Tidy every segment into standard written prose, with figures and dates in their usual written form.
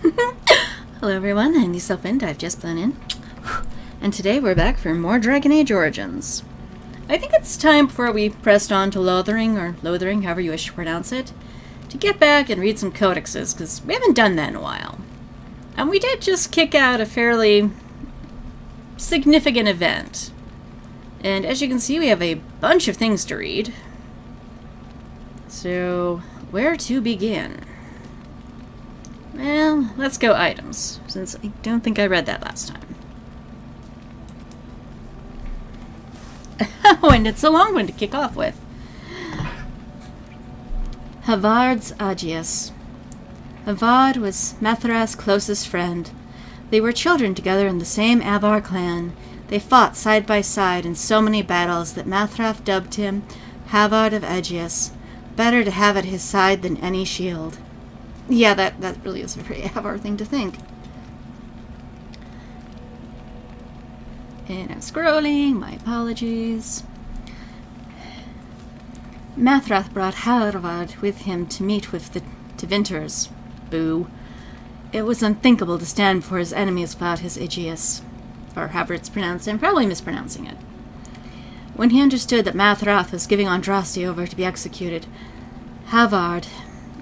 Hello everyone, I'm the Self-Wind. I've just blown in. And today we're back for more Dragon Age Origins. I think it's time before we pressed on to Lothering, or Lothering, however you wish to pronounce it, to get back and read some codexes, because we haven't done that in a while. And we did just kick out a fairly significant event. And as you can see, we have a bunch of things to read. So, where to begin? Well, let's go items, since I don't think I read that last time. Oh, and it's a long one to kick off with. Avadh's Agius. Avadh was Mathrath's closest friend. They were children together in the same Avar clan. They fought side by side in so many battles that Mathrath dubbed him Avadh of Agius. Better to have at his side than any shield. Yeah, that really is a very Avar thing to think. And I'm scrolling, my apologies. Mathrath brought Avadh with him to meet with the Tevinters. Boo. It was unthinkable to stand before his enemies without his Aegeus. Or however it's pronounced, I'm probably mispronouncing it. When he understood that Mathrath was giving Andraste over to be executed, Avadh,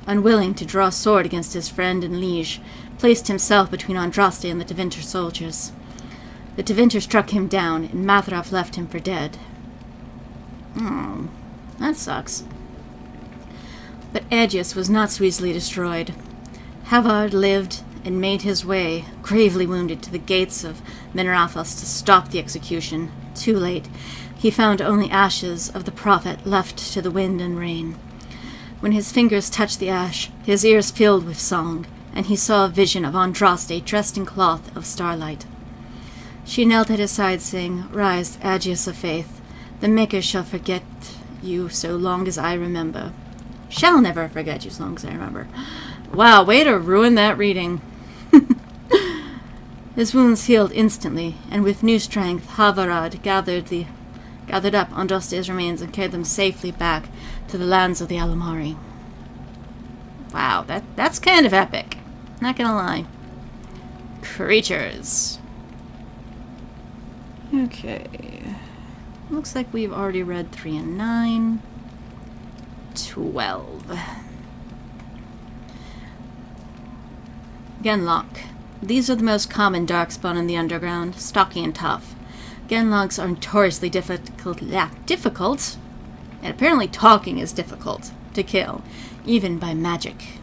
unwilling to draw sword against his friend and liege, placed himself between Andraste and the Tevinter soldiers. The Tevinter struck him down, and Mathrath left him for dead. Oh, that sucks. But Aegeus was not so easily destroyed. Avadh lived and made his way, gravely wounded, to the gates of Minrathos to stop the execution. Too late. He found only ashes of the prophet left to the wind and rain. When his fingers touched the ash, his ears filled with song, and he saw a vision of Andraste dressed in cloth of starlight. She knelt at his side, saying, "Rise, Aegeus of faith. The Maker shall forget you so long as I remember." Shall never forget you so long as I remember. Wow, way to ruin that reading. His wounds healed instantly, and with new strength, Avadh gathered up Andraste's remains and carried them safely back to the lands of the Alamari. Wow, that's kind of epic. Not gonna lie. Creatures. Okay. Looks like we've already read 3 and 9. 12. Genlock. These are the most common darkspawn in the underground, stocky and tough. Genlocks are notoriously difficult, and apparently talking is difficult to kill, even by magic.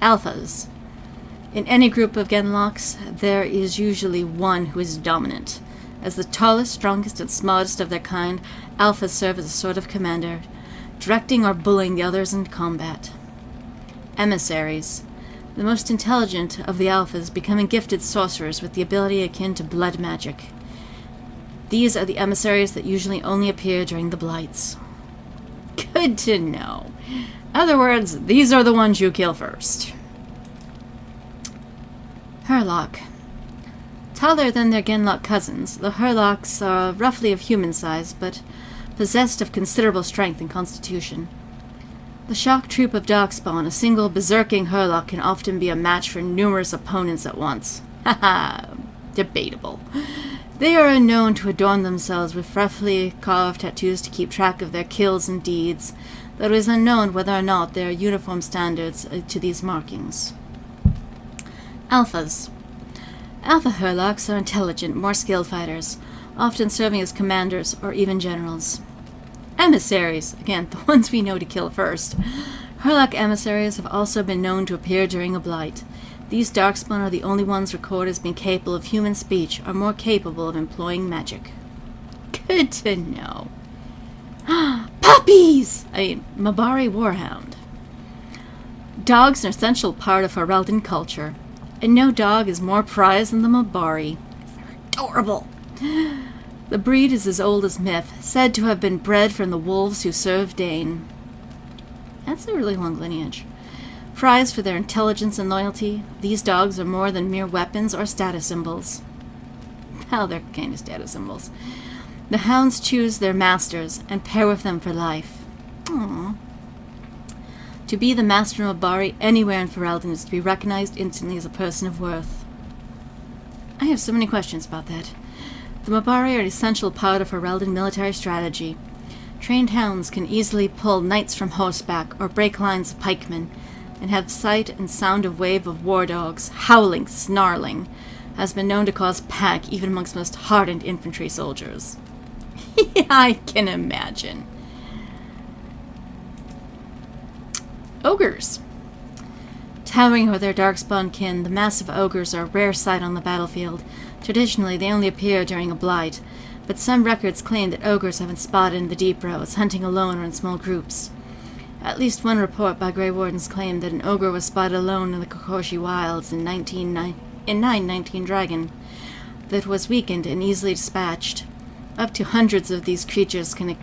Alphas. In any group of Genlocks, there is usually one who is dominant. As the tallest, strongest, and smallest of their kind, Alphas serve as a sort of commander, directing or bullying the others in combat. Emissaries. The most intelligent of the Alphas, becoming gifted sorcerers with the ability akin to blood magic. These are the emissaries that usually only appear during the Blights. Good to know. In other words, these are the ones you kill first. Hurlock. Taller than their Genlock cousins, the Hurlocks are roughly of human size, but possessed of considerable strength and constitution. The shock troop of Darkspawn, a single berserking Hurlock, can often be a match for numerous opponents at once. Haha, debatable. They are known to adorn themselves with roughly carved tattoos to keep track of their kills and deeds, though it is unknown whether or not there are uniform standards to these markings. Alphas. Alpha Hurlocks are intelligent, more skilled fighters, often serving as commanders or even generals. Emissaries, again, the ones we know to kill first. Hurlock emissaries have also been known to appear during a blight. These Darkspawn are the only ones recorded as being capable of human speech, or more capable of employing magic. Good to know. Puppies! Mabari Warhound. Dogs are an essential part of Ferelden culture, and no dog is more prized than the Mabari. They're adorable. The breed is as old as myth, said to have been bred from the wolves who served Dane. That's a really long lineage. Prized for their intelligence and loyalty, these dogs are more than mere weapons or status symbols. Well, they're kind of status symbols. The hounds choose their masters and pair with them for life. Aww. To be the master of Mabari anywhere in Ferelden is to be recognized instantly as a person of worth. I have so many questions about that. The Mabari are an essential part of Ferelden military strategy. Trained hounds can easily pull knights from horseback or break lines of pikemen, and have sight and sound of wave of war dogs, howling, snarling, has been known to cause panic even amongst most hardened infantry soldiers. Yeah, I can imagine. Ogres. Towering over their darkspawn kin, the massive ogres are a rare sight on the battlefield. Traditionally, they only appear during a blight, but some records claim that ogres have been spotted in the Deep Roads, hunting alone or in small groups. At least one report by Grey Wardens claimed that an ogre was spotted alone in the Kokoshi Wilds in 919 Dragon, that was weakened and easily dispatched. Up to hundreds of these creatures can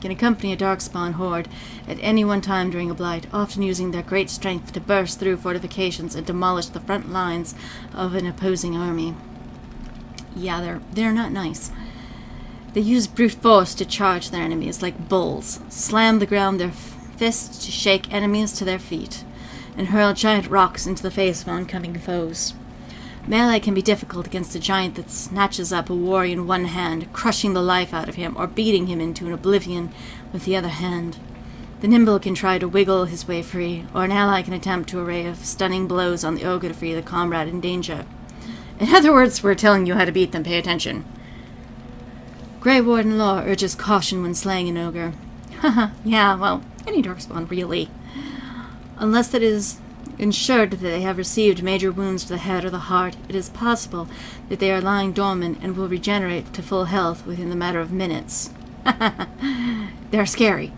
accompany a darkspawn horde at any one time during a blight, often using their great strength to burst through fortifications and demolish the front lines of an opposing army. Yeah, they're not nice. They use brute force to charge their enemies like bulls, slam the ground with their fists to shake enemies to their feet, and hurl giant rocks into the face of oncoming foes. Melee can be difficult against a giant that snatches up a warrior in one hand, crushing the life out of him or beating him into an oblivion with the other hand. The nimble can try to wiggle his way free, or an ally can attempt to array of stunning blows on the ogre to free the comrade in danger. In other words, we're telling you how to beat them, pay attention. Grey Warden law urges caution when slaying an ogre. Haha, yeah, well, any darkspawn, really. Unless it is ensured that they have received major wounds to the head or the heart, it is possible that they are lying dormant and will regenerate to full health within the matter of minutes. They're scary.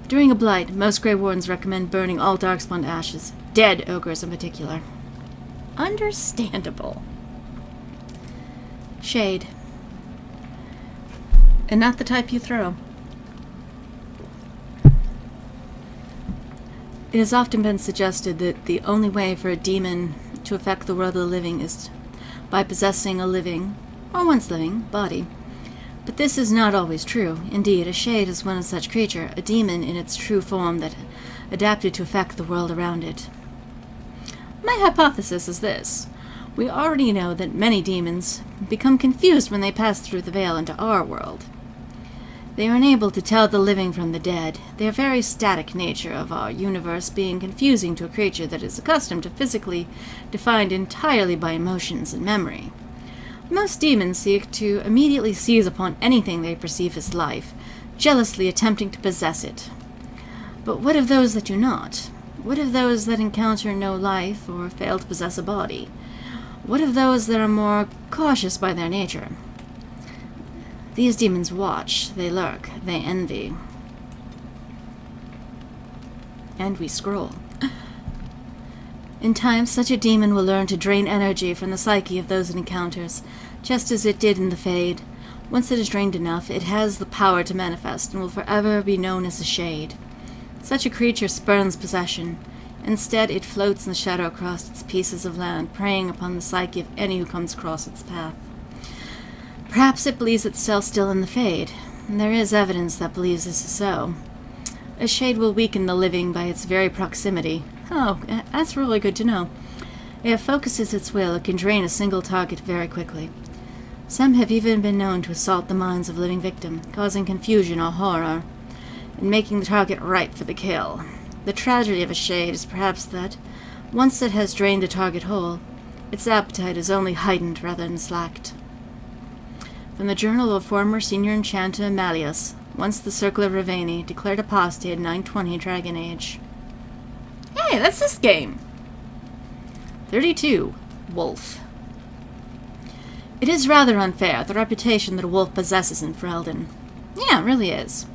During a blight, most Grey Wardens recommend burning all darkspawn ashes, dead ogres in particular. Understandable. Shade. And not the type you throw. It has often been suggested that the only way for a demon to affect the world of the living is by possessing a living, or once living, body. But this is not always true. Indeed, a shade is one such creature, a demon in its true form that adapted to affect the world around it. My hypothesis is this. We already know that many demons become confused when they pass through the veil into our world. They are unable to tell the living from the dead, their very static nature of our universe being confusing to a creature that is accustomed to physically defined entirely by emotions and memory. Most demons seek to immediately seize upon anything they perceive as life, jealously attempting to possess it. But what of those that do not? What of those that encounter no life or fail to possess a body? What of those that are more cautious by their nature? These demons watch, they lurk, they envy. And we scroll. In time, such a demon will learn to drain energy from the psyche of those it encounters, just as it did in the Fade. Once it is drained enough, it has the power to manifest and will forever be known as a shade. Such a creature spurns possession. Instead, it floats in the shadow across its pieces of land, preying upon the psyche of any who comes across its path. Perhaps it believes itself still in the Fade, and there is evidence that believes this is so. A shade will weaken the living by its very proximity. Oh, that's really good to know. If it focuses its will, it can drain a single target very quickly. Some have even been known to assault the minds of living victim, causing confusion or horror, and making the target ripe for the kill. The tragedy of a shade is perhaps that, once it has drained the target whole, its appetite is only heightened rather than slacked. From the journal of former senior enchanter Malleus, once the Circle of Ravani, declared apostate in 920 Dragon Age. Hey, that's this game! 32. Wolf. It is rather unfair, the reputation that a wolf possesses in Ferelden. Yeah, it really is.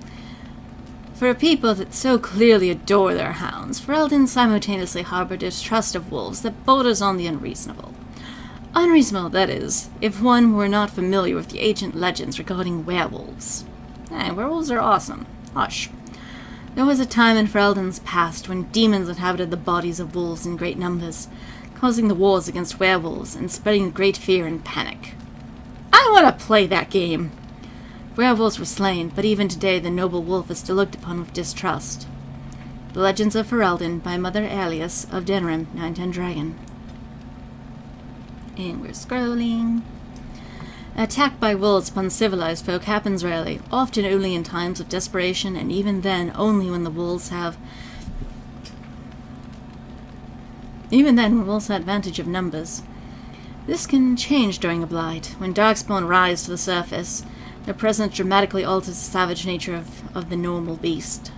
For a people that so clearly adore their hounds, Ferelden simultaneously harbor distrust of wolves that borders on the unreasonable. Unreasonable, that is, if one were not familiar with the ancient legends regarding werewolves. Werewolves are awesome. Hush. There was a time in Ferelden's past when demons inhabited the bodies of wolves in great numbers, causing the wars against werewolves and spreading great fear and panic. I want to play that game! Werewolves were slain, but even today the noble wolf is still looked upon with distrust. The Legends of Ferelden by Mother Alias of Denrim, 910 Dragon. And we're scrolling. Attack by wolves upon civilized folk happens rarely, often only in times of desperation, and even then only when the wolves have... Even then, when wolves have advantage of numbers. This can change during a blight. When darkspawn rise to the surface, their presence dramatically alters the savage nature of the normal beast.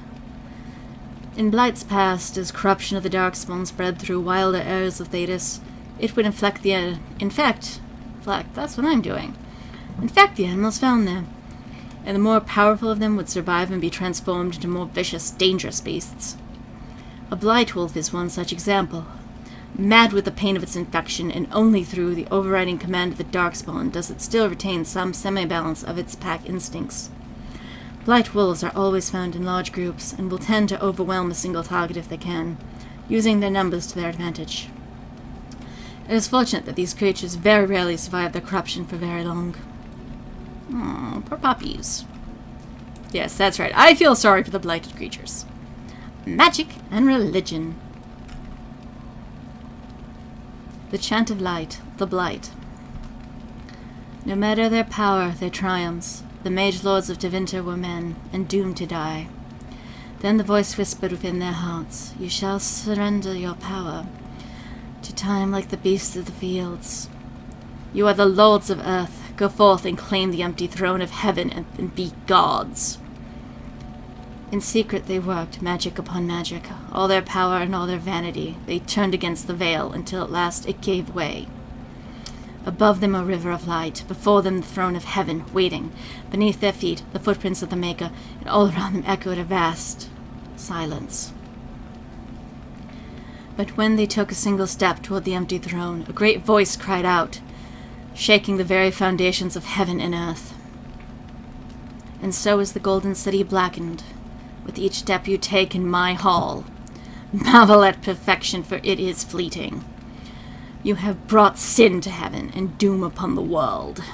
In blights past, as corruption of the darkspawn spread through wilder airs of Thedas, it would infect the animals found there, and the more powerful of them would survive and be transformed into more vicious, dangerous beasts. A blight wolf is one such example. Mad with the pain of its infection, and only through the overriding command of the darkspawn does it still retain some semi-balance of its pack instincts. Blight wolves are always found in large groups, and will tend to overwhelm a single target if they can, using their numbers to their advantage. It is fortunate that these creatures very rarely survive their corruption for very long. Oh, poor puppies. Yes, that's right. I feel sorry for the blighted creatures. Magic and religion. The Chant of Light, the Blight. No matter their power, their triumphs, the mage lords of Tevinter were men, and doomed to die. Then the voice whispered within their hearts, "You shall surrender your power to time like the beasts of the fields. You are the lords of earth. Go forth and claim the empty throne of heaven and be gods." In secret they worked, magic upon magic. All their power and all their vanity, they turned against the veil until at last it gave way. Above them a river of light, before them the throne of heaven, waiting. Beneath their feet, the footprints of the Maker, and all around them echoed a vast silence. But when they took a single step toward the empty throne, a great voice cried out, shaking the very foundations of heaven and earth. And so is the golden city blackened, with each step you take in my hall. Marvel at perfection, for it is fleeting. You have brought sin to heaven and doom upon the world.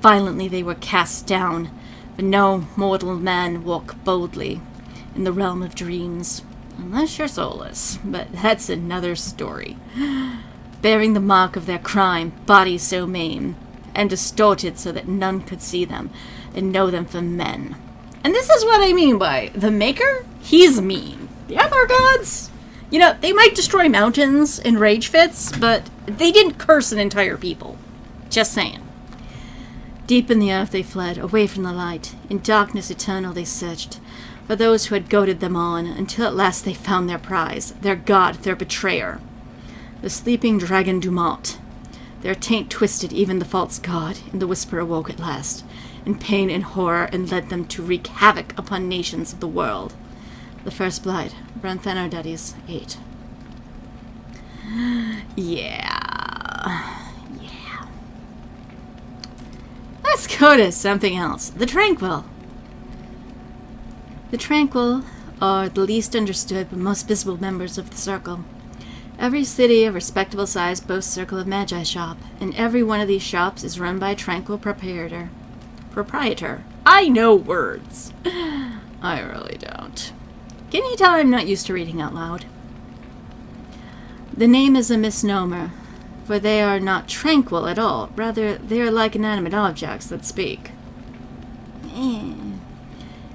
Violently they were cast down, but no mortal man walk boldly in the realm of dreams, unless you're soulless, but that's another story. Bearing the mark of their crime, bodies so maimed and distorted so that none could see them and know them for men. And this is what I mean by the Maker. He's mean. The other gods, you know, they might destroy mountains in rage fits, but they didn't curse an entire people. Just saying. Deep in the earth they fled, away from the light. In darkness eternal they searched for those who had goaded them on, until at last they found their prize, their god, their betrayer. The sleeping dragon Dumont. Their taint twisted even the false god, and the whisper awoke at last, in pain and horror, and led them to wreak havoc upon nations of the world. The first blight, Branthanar Duddies, 8. Yeah. Let's go to something else. The Tranquil. The Tranquil are the least understood but most visible members of the Circle. Every city of respectable size boasts a Circle of Magi shop, and every one of these shops is run by a Tranquil proprietor. I know words. I really don't. Can you tell I'm not used to reading out loud? The name is a misnomer, for they are not tranquil at all. Rather, they are like inanimate objects that speak.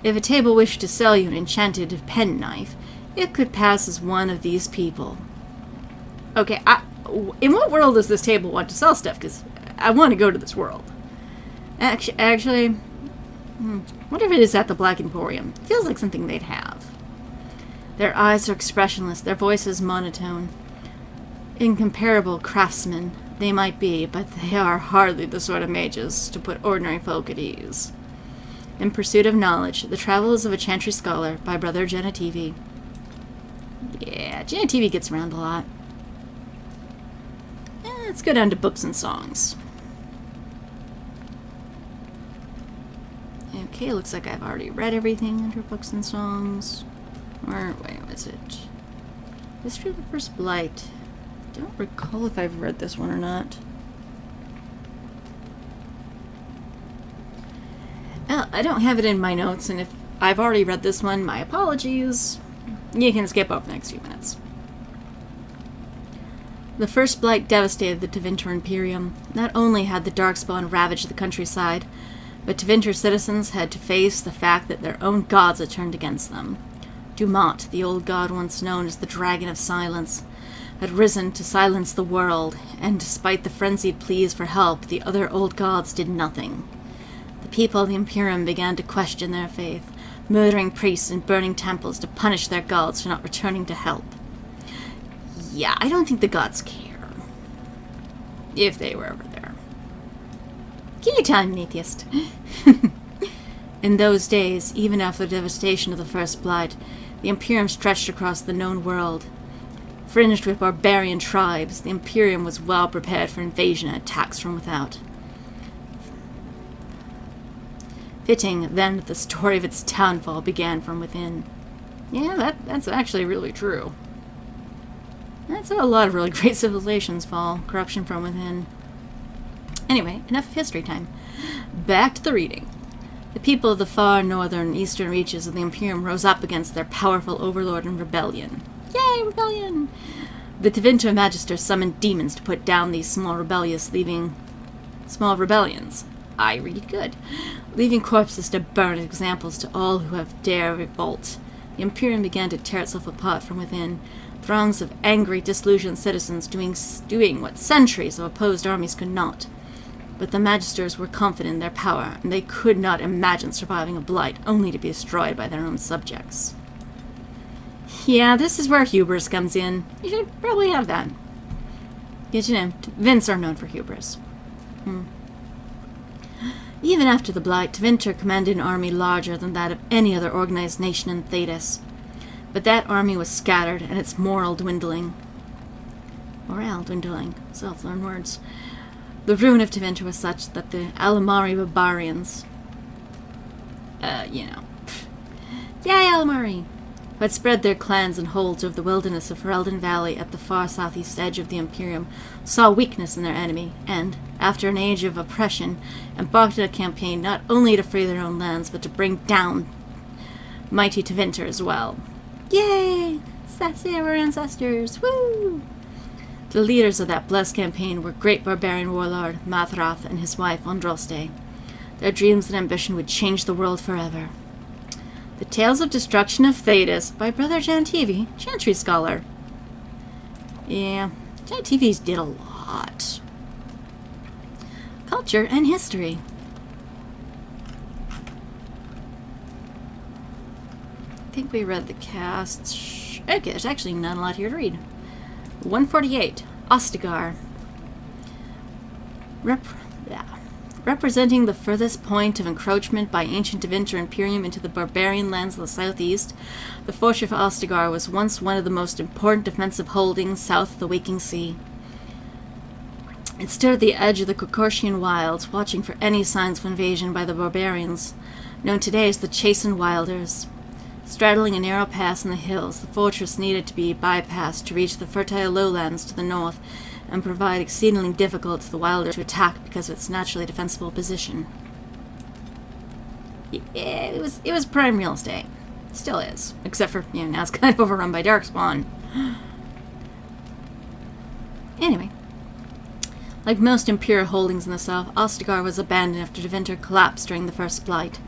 If a table wished to sell you an enchanted penknife, it could pass as one of these people. Okay, in what world does this table want to sell stuff? Because I want to go to this world. Actually, what if it is at the Black Emporium? It feels like something they'd have. Their eyes are expressionless, their voices monotone. Incomparable craftsmen they might be, but they are hardly the sort of mages to put ordinary folk at ease. In Pursuit of Knowledge, The Travels of a Chantry Scholar by Brother Genetivi. Yeah, Genetivi gets around a lot. Let's go down to books and songs. Okay, looks like I've already read everything under books and songs. Or, wait, was it? History of the First Blight. I don't recall if I've read this one or not. Well, I don't have it in my notes, and if I've already read this one, my apologies. You can skip over the next few minutes. The first blight devastated the Tevinter Imperium. Not only had the Darkspawn ravaged the countryside, but Tevinter citizens had to face the fact that their own gods had turned against them. Dumont, the old god once known as the Dragon of Silence, had risen to silence the world, and despite the frenzied pleas for help, the other old gods did nothing. The people of the Imperium began to question their faith, murdering priests and burning temples to punish their gods for not returning to help. Yeah, I don't think the gods care. If they were ever there. Can you tell I'm an atheist? In those days, even after the devastation of the First Blight, the Imperium stretched across the known world. Fringed with barbarian tribes, the Imperium was well prepared for invasion and attacks from without. Fitting, then, that the story of its downfall began from within. Yeah, that's actually really true. That's how a lot of really great civilizations fall. Corruption from within. Anyway, enough of history time. Back to the reading. The people of the far northern and eastern reaches of the Imperium rose up against their powerful overlord in rebellion. Yay, rebellion! The Tevinter Magister summoned demons to put down these small rebellions. I read good. Leaving corpses to burn as examples to all who have dared revolt. The Imperium began to tear itself apart from within. Throngs of angry, disillusioned citizens doing what centuries of opposed armies could not. But the Magisters were confident in their power, and they could not imagine surviving a blight only to be destroyed by their own subjects. Yeah, this is where hubris comes in. You should probably have that. Yet, you know, Vince are known for hubris. Even after the blight, Tevinter commanded an army larger than that of any other organized nation in Thedas. But that army was scattered, and its morale dwindling. Self-learned words. The ruin of Tevinter was such that the Alamari barbarians... Yay, Alamari! Who had spread their clans and holds over the wilderness of Ferelden Valley at the far southeast edge of the Imperium, saw weakness in their enemy, and, after an age of oppression, embarked on a campaign not only to free their own lands, but to bring down mighty Tevinter as well. Yay! That's our ancestors! Woo! The leaders of that blessed campaign were great barbarian warlord Mathrath and his wife Androste. Their dreams and ambition would change the world forever. The Tales of Destruction of Thedas by Brother Jantivi, Chantry Scholar. Yeah, Jantivis did a lot. Culture and history. I think we read the cast. Okay, there's actually not a lot here to read. 148, Ostagar. Representing the furthest point of encroachment by ancient Tevinter Imperium into the barbarian lands of the southeast, the fortress of Ostagar was once one of the most important defensive holdings south of the Waking Sea. It stood at the edge of the Kokorsian wilds, watching for any signs of invasion by the barbarians, known today as the Chastened Wilders. Straddling a narrow pass in the hills, the fortress needed to be bypassed to reach the fertile lowlands to the north and provide exceedingly difficult to the Wilders to attack because of its naturally defensible position. Yeah, it was prime real estate. Still is. Except for, now it's kind of overrun by Darkspawn. Anyway. Like most Imperial holdings in the south, Ostagar was abandoned after Tevinter collapsed during the First Blight.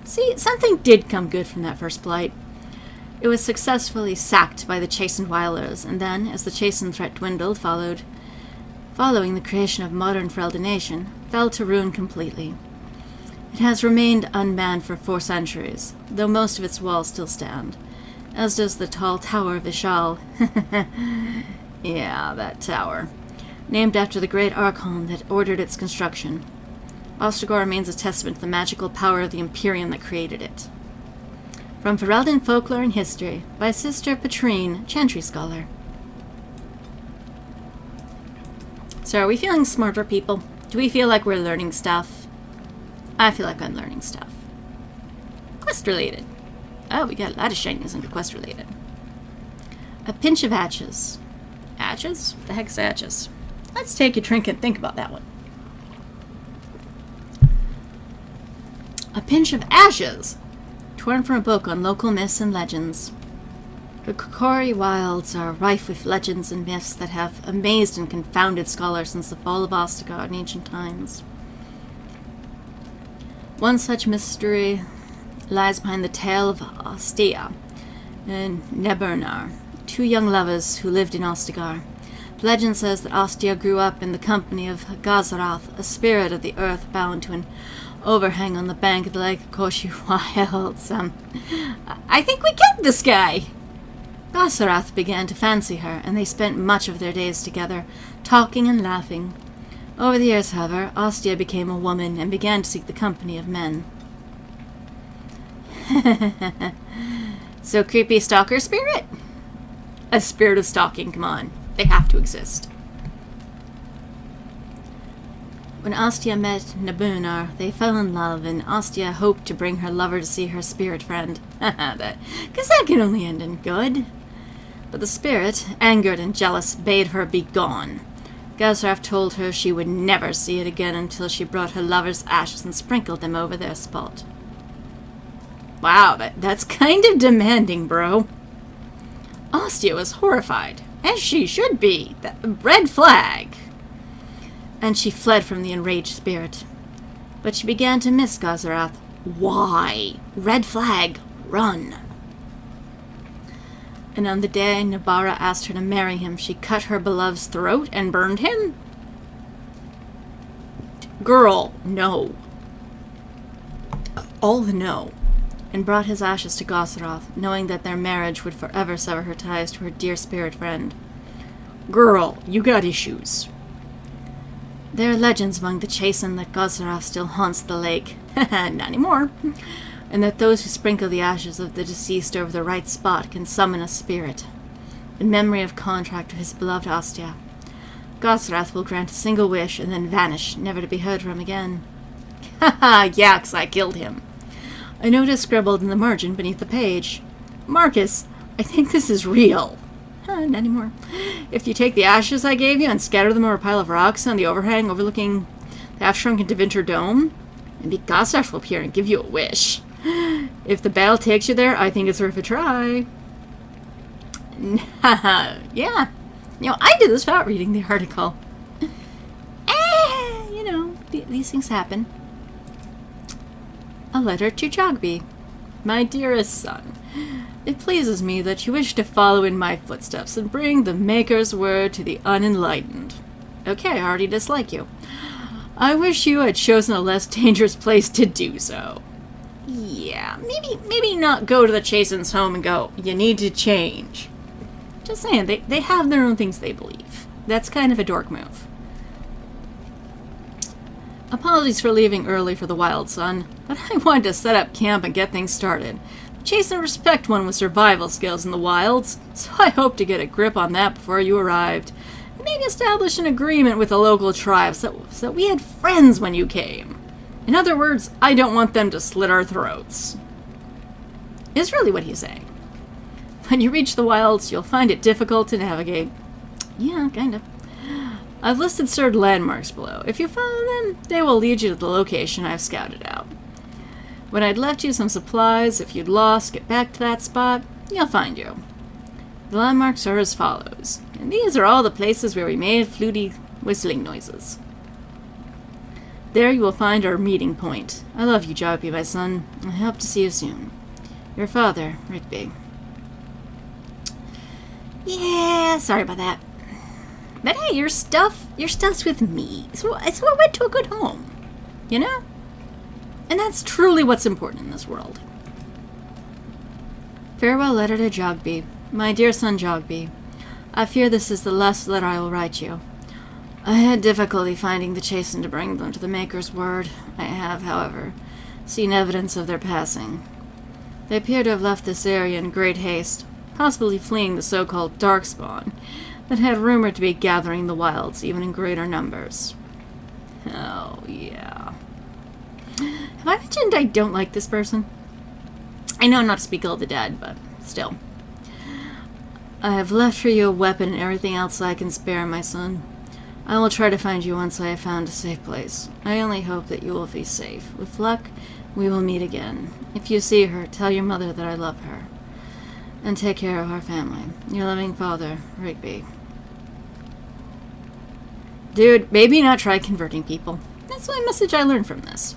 See, something did come good from that First Blight. It was successfully sacked by the Chastened Wilders, and then, as the Chastened threat dwindled, following the creation of modern Ferelden Nation, fell to ruin completely. It has remained unmanned for 4 centuries, though most of its walls still stand, as does the tall Tower of Ishal. Yeah, that tower. Named after the great Archon that ordered its construction. Ostagar remains a testament to the magical power of the Imperium that created it. From Ferelden Folklore and History, by Sister Patrine, Chantry Scholar. So are we feeling smarter, people? Do we feel like we're learning stuff? I feel like I'm learning stuff. Quest-related. Oh, we got a lot of shinies under quest-related. A pinch of ashes. Ashes? What the heck's ashes? Let's take a drink and think about that one. A pinch of ashes, torn from a book on local myths and legends. The Kokori wilds are rife with legends and myths that have amazed and confounded scholars since the fall of Ostagar in ancient times. One such mystery lies behind the tale of Ostia and Nebernar, two young lovers who lived in Ostagar. The legend says that Ostia grew up in the company of Gazarath, a spirit of the earth bound to an overhang on the bank of the Lake of Koshi Wilds. I think we killed this guy! Gazarath began to fancy her, and they spent much of their days together, talking and laughing. Over the years, however, Ostia became a woman and began to seek the company of men. So creepy stalker spirit? A spirit of stalking, come on. They have to exist. When Ostia met Nebunar, they fell in love, and Ostia hoped to bring her lover to see her spirit friend. Because that can only end in good. But the spirit, angered and jealous, bade her be gone. Gazrath told her she would never see it again until she brought her lover's ashes and sprinkled them over their spot. Wow, that's kind of demanding, bro. Ostia was horrified, as she should be. Red flag! And she fled from the enraged spirit. But she began to miss Gazarath. Why? Red flag, run! And on the day Nabara asked her to marry him, she cut her beloved's throat and burned him? Girl, no. All the no. And brought his ashes to Gazarath, knowing that their marriage would forever sever her ties to her dear spirit friend. Girl, you got issues. There are legends among the Chasen that Gazarath still haunts the lake. Not anymore. And that those who sprinkle the ashes of the deceased over the right spot can summon a spirit, in memory of contract to his beloved Ostia. Gazarath will grant a single wish and then vanish, never to be heard from again. Haha, yeah, 'cause I killed him. I noticed scribbled in the margin beneath the page. Marcus, I think this is real. Not anymore. If you take the ashes I gave you and scatter them over a pile of rocks on the overhang overlooking the half-shrunken Devinter Dome, maybe Gazarath will appear and give you a wish. If the battle takes you there, I think it's worth a try. Yeah. I did this without reading the article. These things happen. A letter to Jogby. My dearest son, it pleases me that you wish to follow in my footsteps and bring the Maker's word to the unenlightened. Okay, I already dislike you. I wish you had chosen a less dangerous place to do so. Yeah, maybe not go to the Chasen's home and go, you need to change. Just saying, they have their own things they believe. That's kind of a dork move. Apologies for leaving early for the wild, son, but I wanted to set up camp and get things started. Chasen respect one with survival skills in the wilds, so I hope to get a grip on that before you arrived. And maybe establish an agreement with the local tribes so we had friends when you came. In other words, I don't want them to slit our throats. Is really what he's saying. When you reach the wilds, you'll find it difficult to navigate. Yeah, kind of. I've listed certain landmarks below. If you follow them, they will lead you to the location I've scouted out. When I'd left you some supplies, if you'd lost, get back to that spot, you'll find you. The landmarks are as follows, and these are all the places where we made fluty whistling noises. There you will find our meeting point. I love you, Jogby, my son. I hope to see you soon. Your father, Rigby. Yeah, sorry about that. But hey, your stuff's with me. So I went to a good home. You know? And that's truly what's important in this world. Farewell letter to Jogby. My dear son Jogby, I fear this is the last letter I will write you. I had difficulty finding the Chasen to bring them to the Maker's word. I have, however, seen evidence of their passing. They appear to have left this area in great haste, possibly fleeing the so-called Darkspawn that had rumored to be gathering the wilds, even in greater numbers. Oh, yeah. Have I mentioned I don't like this person? I know not to speak ill of the dead, but still. I have left for you a weapon and everything else I can spare, my son. I will try to find you once I have found a safe place. I only hope that you will be safe. With luck, we will meet again. If you see her, tell your mother that I love her. and take care of our family. Your loving father, Rigby. Dude, maybe not try converting people. That's my message I learned from this.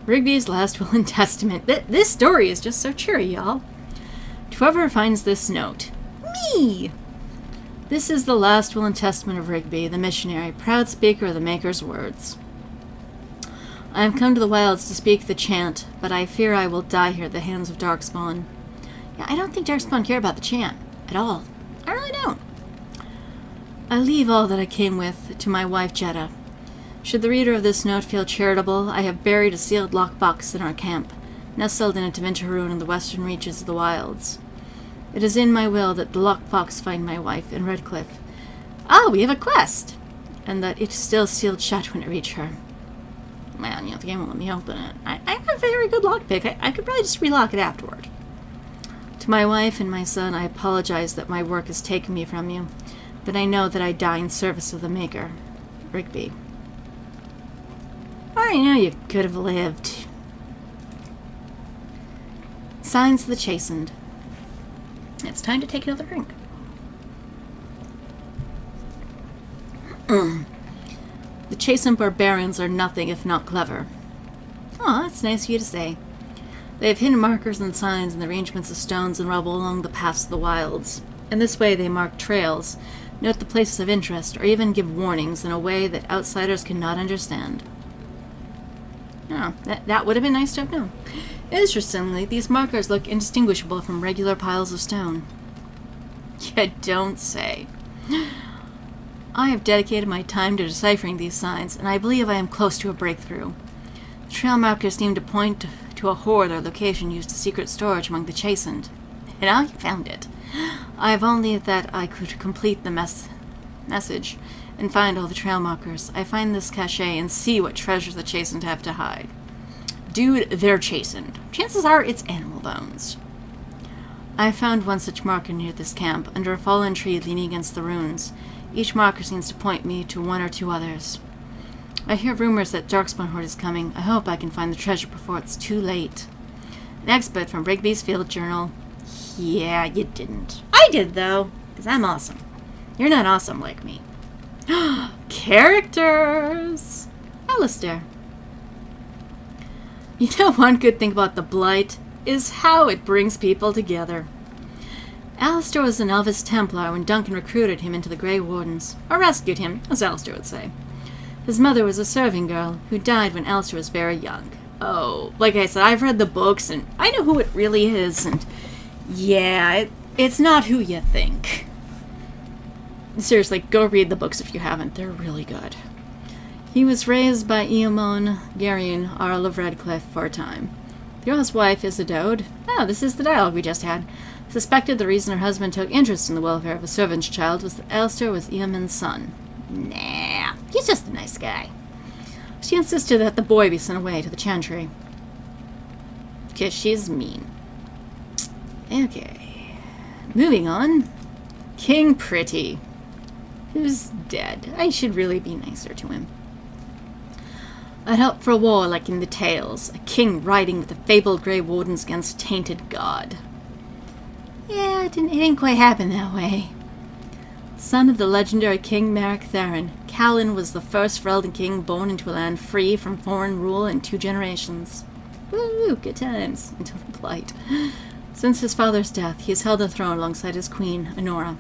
Rigby's last will and testament. This story is just so cheery, y'all. To whoever finds this note. Me! This is the last will and testament of Rigby, the missionary, proud speaker of the Maker's words. I have come to the wilds to speak the chant, but I fear I will die here at the hands of Darkspawn. Yeah, I don't think Darkspawn care about the chant at all. I really don't. I leave all that I came with to my wife Jetta. Should the reader of this note feel charitable, I have buried a sealed lockbox in our camp, nestled in a Tevinter ruin in the western reaches of the wilds. It is in my will that the lockbox find my wife in Redcliffe. Oh, we have a quest! And that it is still sealed shut when it reach her. Well, the game won't let me open it. I have a very good lockpick. I could probably just relock it afterward. To my wife and my son, I apologize that my work has taken me from you, but I know that I die in service of the Maker. Rigby. I know you could have lived. Signs of the Chastened. It's time to take another drink. The Chastened barbarians are nothing if not clever. Aw, that's nice of you to say. They have hidden markers and signs in the arrangements of stones and rubble along the paths of the wilds. In this way they mark trails, note the places of interest, or even give warnings in a way that outsiders cannot understand. Oh, that would have been nice to have known. Interestingly, these markers look indistinguishable from regular piles of stone. You don't say. I have dedicated my time to deciphering these signs, and I believe I am close to a breakthrough. The trail markers seem to point to a hoard or location used as secret storage among the Chastened. And now you found it. I have only that I could complete the message and find all the trail markers. I find this cache and see what treasures the Chastened have to hide. Dude, they're Chastened. Chances are it's animal bones. I found one such marker near this camp, under a fallen tree leaning against the ruins. Each marker seems to point me to one or two others. I hear rumors that Darkspawn Horde is coming. I hope I can find the treasure before it's too late. An excerpt from Rigby's Field Journal. Yeah, you didn't. I did, though, because I'm awesome. You're not awesome like me. Characters! Alistair. You know, one good thing about the Blight is how it brings people together. Alistair was an Elvis Templar when Duncan recruited him into the Grey Wardens, or rescued him, as Alistair would say. His mother was a serving girl who died when Alistair was very young. Oh, like I said, I've read the books, and I know who it really is, and yeah, it's not who you think. Seriously, go read the books if you haven't. They're really good. He was raised by Eamon Garion, Earl of Redcliffe, for a time. The Earl's wife, Isidode, this is the dialogue we just had, suspected the reason her husband took interest in the welfare of a servant's child was that Alistair was Eamon's son. Nah, he's just a nice guy. She insisted that the boy be sent away to the Chantry. 'Cause she's mean. Okay. Moving on. King Pretty. Who's dead. I should really be nicer to him. I'd hope for a war like in the tales, a king riding with the fabled Grey Wardens against tainted god. Yeah, it didn't quite happen that way. Son of the legendary King Merrick Theron, Callan was the first Ferelden king born into a land free from foreign rule in 2 generations. Woo, good times, until the Blight. Since his father's death, he has held the throne alongside his queen, Honora.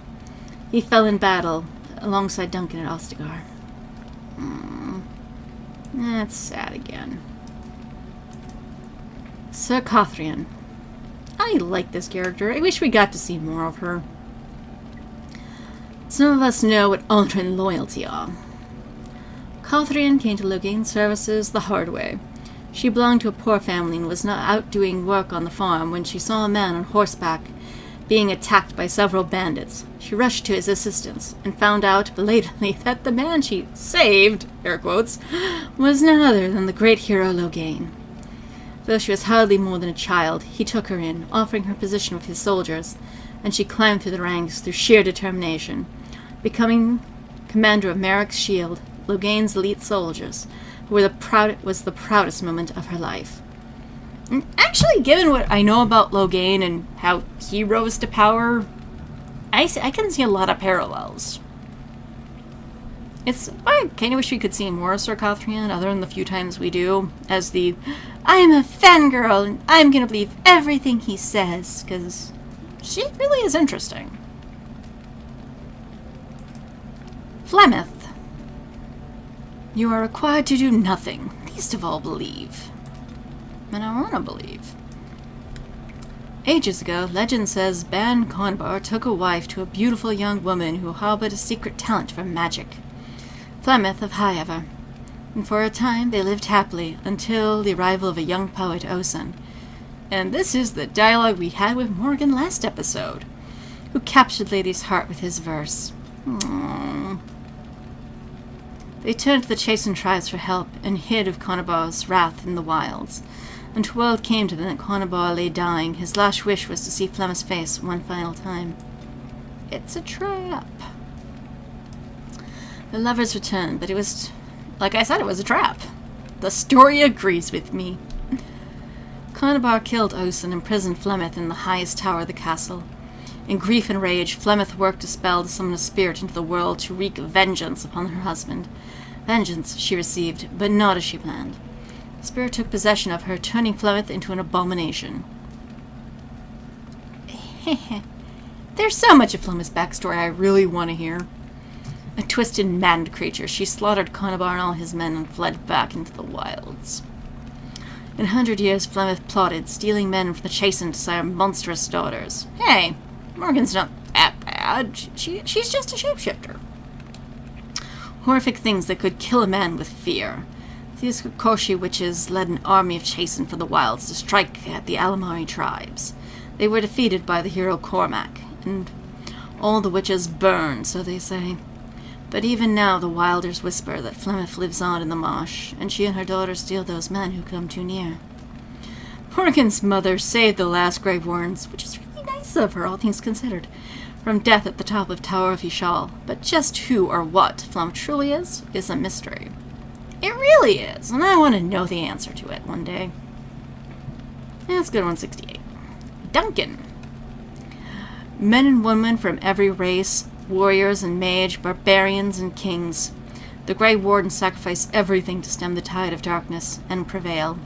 He fell in battle alongside Duncan at Ostagar. That's sad again. Sir Cothrian. I like this character. I wish we got to see more of her. Some of us know what honor and loyalty are. Cothrian came to Logain's services the hard way. She belonged to a poor family and was not out doing work on the farm when she saw a man on horseback being attacked by several bandits. She rushed to his assistance and found out belatedly that the man she saved, air quotes, was none other than the great hero Logain. Though she was hardly more than a child, he took her in, offering her position with his soldiers, and she climbed through the ranks through sheer determination, becoming commander of Merrick's Shield, Logain's elite soldiers, who was the proudest moment of her life. And actually, given what I know about Loghain and how he rose to power, I can see a lot of parallels. I kind of wish we could see more Sir Cothrian, other than the few times we do, as the, I am a fangirl, and I'm gonna believe everything he says, because she really is interesting. Flemeth. You are required to do nothing, least of all believe. And I want to believe. Ages ago, legend says Ban Conbar took a wife to a beautiful young woman who harbored a secret talent for magic. Flemeth of Highever. And for a time they lived happily until the arrival of a young poet, Osen. And this is the dialogue we had with Morgan last episode, who captured Lady's heart with his verse. Aww. They turned to the chastened tribes for help and hid of Conbar's wrath in the wilds. Until word came to them that Conbar lay dying, his last wish was to see Flemeth's face one final time. It's a trap. The lovers returned, but it was, like I said, it was a trap. The story agrees with me. Conbar killed Osen and imprisoned Flemeth in the highest tower of the castle. In grief and rage, Flemeth worked a spell to summon a spirit into the world to wreak vengeance upon her husband. Vengeance she received, but not as she planned. The spirit took possession of her, turning Flemeth into an abomination. There's so much of Flemeth's backstory I really want to hear. A twisted, maddened creature, she slaughtered Conbar and all his men and fled back into the wilds. In 100 years, Flemeth plotted, stealing men from the chastened to sire monstrous daughters. Hey, Morgan's not that bad. She's just a shapeshifter. Horrific things that could kill a man with fear. These Koshi witches led an army of chastened from the wilds to strike at the Alamari tribes. They were defeated by the hero Cormac, and all the witches burned, so they say. But even now the wilders whisper that Flemeth lives on in the marsh, and she and her daughter steal those men who come too near. Morgan's mother saved the last Grey Warrens, which is really nice of her, all things considered, from death at the top of Tower of Ishal. But just who or what Flemeth truly is a mystery. It really is, and I want to know the answer to it one day. Let's go to 168. Duncan. Men and women from every race, warriors and mage, barbarians and kings. The Grey Warden sacrificed everything to stem the tide of darkness and prevail.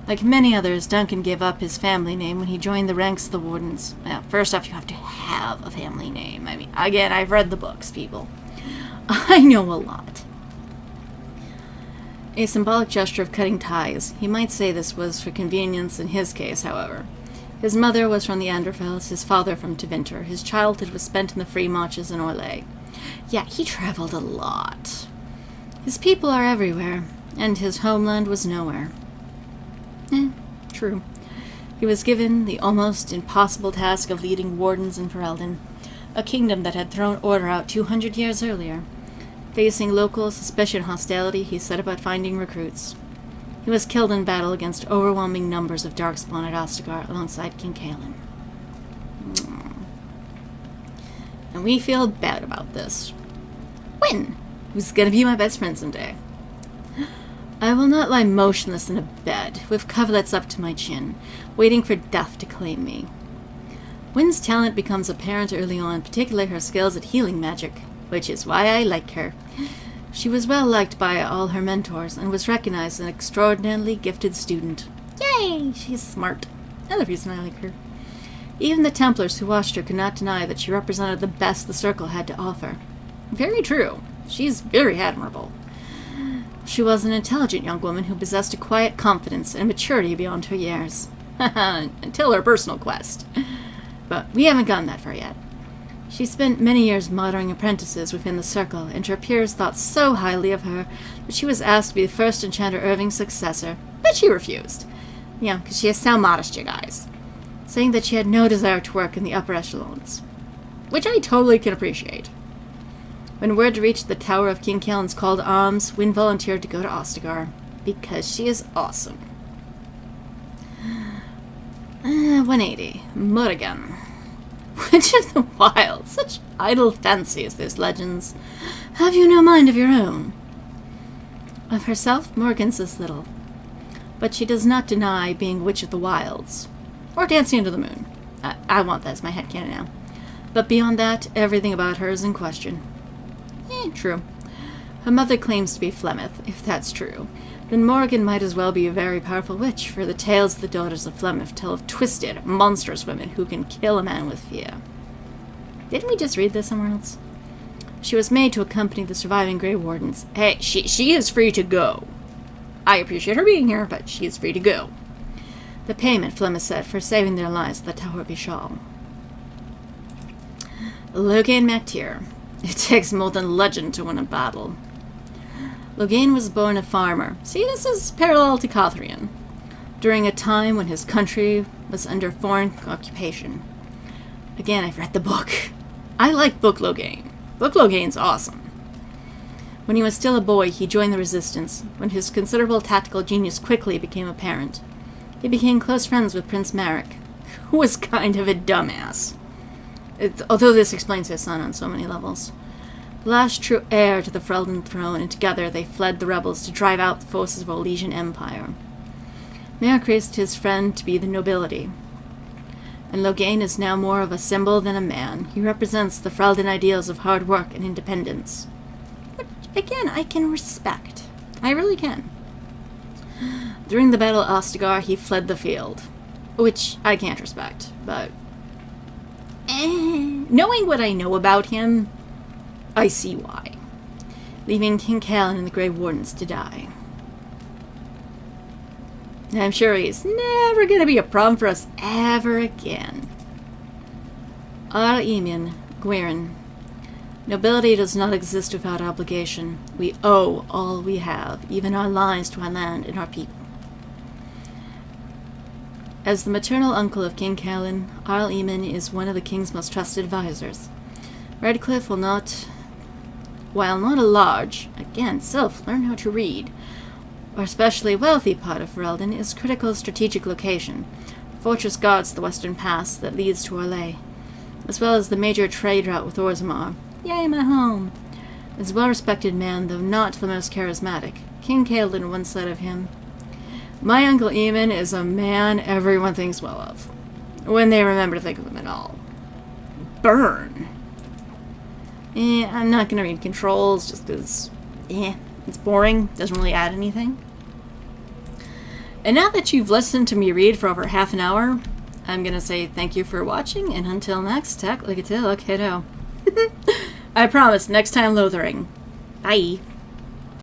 Like many others, Duncan gave up his family name when he joined the ranks of the Wardens. Well, first off, you have to have a family name. I mean, again, I've read the books, people. I know a lot. A symbolic gesture of cutting ties. He might say this was for convenience in his case, however. His mother was from the Anderfells, his father from Tevinter. His childhood was spent in the free marches in Orlais. Yeah, he traveled a lot. His people are everywhere, and his homeland was nowhere. True. He was given the almost impossible task of leading wardens in Ferelden, a kingdom that had thrown order out 200 years earlier. Facing local suspicion and hostility, he set about finding recruits. He was killed in battle against overwhelming numbers of Darkspawn at Ostagar alongside King Kaelin. And we feel bad about this. Wynne, who's gonna be my best friend someday. I will not lie motionless in a bed, with coverlets up to my chin, waiting for death to claim me. Wynne's talent becomes apparent early on, particularly her skills at healing magic, which is why I like her. She was well liked by all her mentors, and was recognized as an extraordinarily gifted student. Yay! She's smart. Another reason I like her. Even the Templars who watched her could not deny that she represented the best the Circle had to offer. Very true. She's very admirable. She was an intelligent young woman who possessed a quiet confidence and maturity beyond her years. Until her personal quest. But we haven't gone that far yet. She spent many years mothering apprentices within the Circle, and her peers thought so highly of her that she was asked to be the first Enchanter Irving's successor, but she refused. Yeah, because she is so modest, you guys. Saying that she had no desire to work in the upper echelons. Which I totally can appreciate. When word reached the Tower of King Kaelin's call to arms, Wynne volunteered to go to Ostagar, because she is awesome. 180. Morrigan. Witch of the Wild. Such idle fancies, these legends. Have you no mind of your own? Of herself, Morgan says little. but she does not deny being Witch of the Wilds, or Dancing Under the Moon. I want that as my headcanon now. But beyond that, everything about her is in question. True. Her mother claims to be Flemeth, if that's true. Then Morrigan might as well be a very powerful witch, for the tales the daughters of Flemeth tell of twisted, monstrous women who can kill a man with fear. Didn't we just read this somewhere else? She was made to accompany the surviving Grey Wardens. Hey, she is free to go. I appreciate her being here, but she is free to go. The payment, Flemeth said, for saving their lives at the Tower of Ishal. Logain Mactyr. It takes more than legend to win a battle. Logain was born a farmer. See, this is parallel to Cothrian. During a time when his country was under foreign occupation. Again, I've read the book. I like Book Logain. Book Logain's awesome. When he was still a boy, he joined the Resistance, when his considerable tactical genius quickly became apparent. He became close friends with Prince Marek, who was kind of a dumbass. Although this explains his son on so many levels. The last true heir to the Ferelden throne, and together they fled the rebels to drive out the forces of Orlesian Empire. Marek raised his friend to be the nobility, and Logain is now more of a symbol than a man. He represents the Ferelden ideals of hard work and independence. Which, again, I can respect. I really can. During the Battle of Ostagar, he fled the field, which I can't respect, but knowing what I know about him, I see why. Leaving King Callan and the Grey Wardens to die. I'm sure he's never going to be a problem for us ever again. Ar Emin, Gwyn. Nobility does not exist without obligation. We owe all we have, even our lives, to our land and our people. As the maternal uncle of King Callan, Arl Eamon is one of the king's most trusted advisors. Redcliffe will not, while not a large, again, learn how to read, or especially wealthy part of Ferelden, is critical strategic location. The fortress guards the western pass that leads to Orlais, as well as the major trade route with Orzammar. Yay, my home! As a well-respected man, though not the most charismatic, King Callan once said of him, "My Uncle Eamon is a man everyone thinks well of, when they remember to think of him at all." Burn! I'm not going to read controls, just because, it's boring, doesn't really add anything. And now that you've listened to me read for over half an hour, I'm going to say thank you for watching, and until next, kiddo. I promise, next time Lothering. Bye!